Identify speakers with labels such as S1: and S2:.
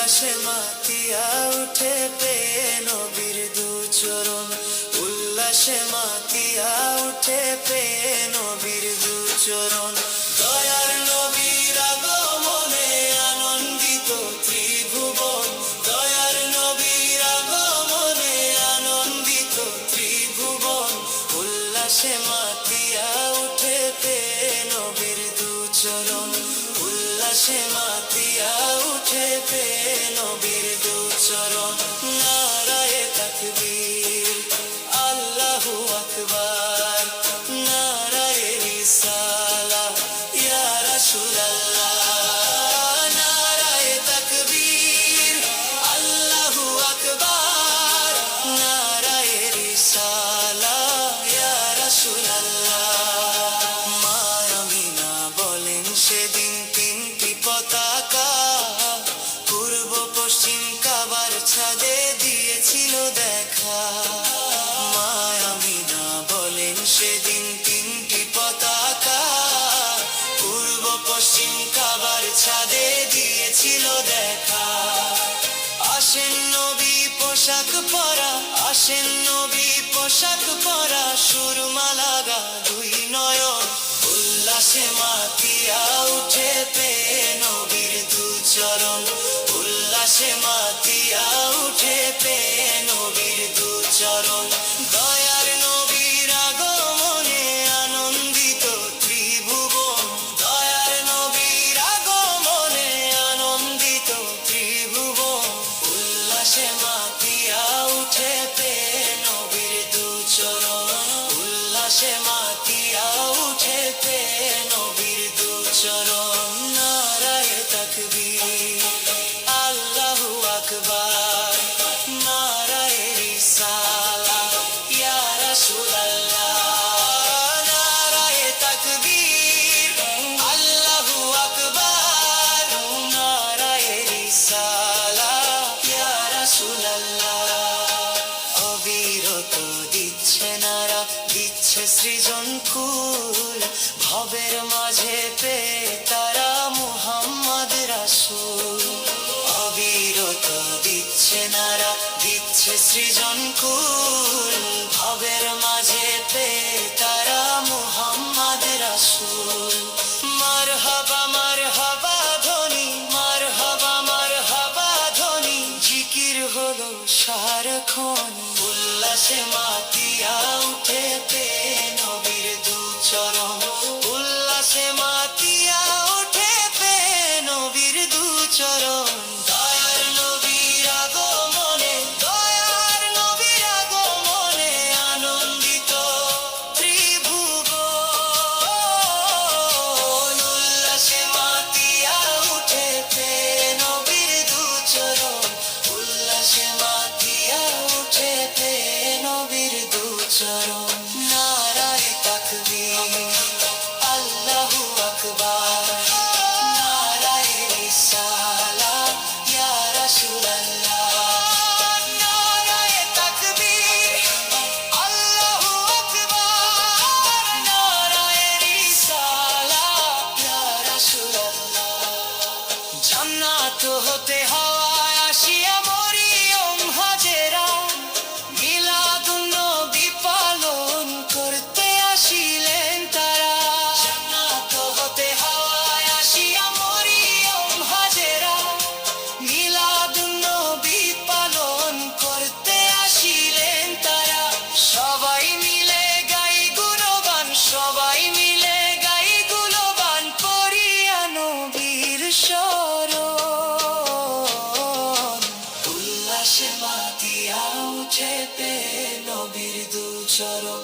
S1: উল্লাসে মাতিয়া উঠে পেয়ে নবীর দু চরণ, উল্লাসে মাতিয়া উঠে পেয়ে নবীর দু চরণ। দয়ার নবীর আগমনে আনন্দিত ত্রিভুবন, দয়ার নবীর আগমনে আনন্দিত ত্রিভুবন। উল্লাসে মাতিয়া উঠে পেয়ে নবীর দু চরণ, উল্লাসে মাতিয়া উঠে পেয়ে নবীর দু চরণ। নারায়ে তাকবীর, আল্লাহু আকবার, নারায়ে রিসালাত ইয়া রাসূলুল্লাহ। নারায়ে তাকবীর, আল্লাহু আকবার, নারায়ে রিসালাত ইয়া রাসূলুল্লাহ। মা আমিনা বলেন সেদিন তিনটি পতাকা পূর্ব পশ্চিম কাবার ছাদে দিয়েছিল দেখা। মা আমিনা বলেন সেদিন তিনটি পতাকা পূর্ব পশ্চিম কাবার ছাদে দিয়েছিল দেখা। আসেন নবী পোশাক পরা, আসেন নবী পোশাক পরা, সুরমা লাগা দুই নয়ন। উল্লাসে মাতিয়া উঠে পেয়ে নবীর দু চরণ, উল্লাসে মাতিয়া উঠে পেয়ে নবীর দু চরণ। দয়ার নবীর আগমনে আনন্দিত ত্রিভুবন, দয়ার নবীর আগমনে আনন্দিত ত্রিভুবন। উল্লাসে মাতিয়া উঠে পেয়ে নবীর দু চরণ, উল্লাসে মাতিয়া উঠে পেয়ে নবীর দু চরণ। নারায়ে তাকবীর, আল্লাহু আকবার, নারায়ে রিসালাত ইয়া রাসূলুল্লাহ। নারায়ে তাকবীর, আল্লাহু আকবার, নারায়ে রিসালাত ইয়া রাসূলুল্লাহ। অবিরত দিচ্ছে নারা, দিচ্ছে সৃজন কুল, ভবের মাঝে পেয়ে তারা মুহাম্মদ রাসূল। অবিরত দিচ্ছে নারা, দিচ্ছে সৃজন কুল, ভবের মাঝে পেয়ে তারা মুহাম্মদ রাসূল। মারহাবা মারহাবা ধ্বনি, মারহাবা মারহাবা ধ্বনি, জিকির হলো সারাক্ষণ। উল্লাসে মাতিয়া উঠে পেয়ে নবীর দু চরণ, উল্লাসে মাতিয়া উঠে পেয়ে নবীর দু চরণ। দয়ার নবীর আগমনে, দয়ার নবীর আগমনে আনন্দিত ত্রিভুবন। উল্লাসে মাতিয়া উঠে পেয়ে নবীর দু চরণ, উল্লাসে মাতিয়া উঠে পেয়ে নবীর দু চরণ। নারায়ে তাকবীর, আল্লাহু আকবার, নারায়ে রিসালাত ইয়া রাসূলুল্লাহ। নারায়ে তাকবীর, আল্লাহু আকবার, নারায়ে রিসালাত ইয়া রাসূলুল্লাহ। জান্নাত হতে হাওয়ায় আসিয়া মরিয়ম হাজেরা মিলাদুন নবী পালন করতে আসিলেন তারা। জান্নাত হতে হাওয়ায় আসিয়া মরিয়ম হাজেরা মিলাদুন নবী পালন করতে আসিলেন তারা। সবাই মিলে গাই গুণগান, সবাই মিলে গাই গুণগান, পড়িয়া নবীর শরণ। উল্লাসে মাতিয়া উঠে পেয়ে নবীর দু চরণ,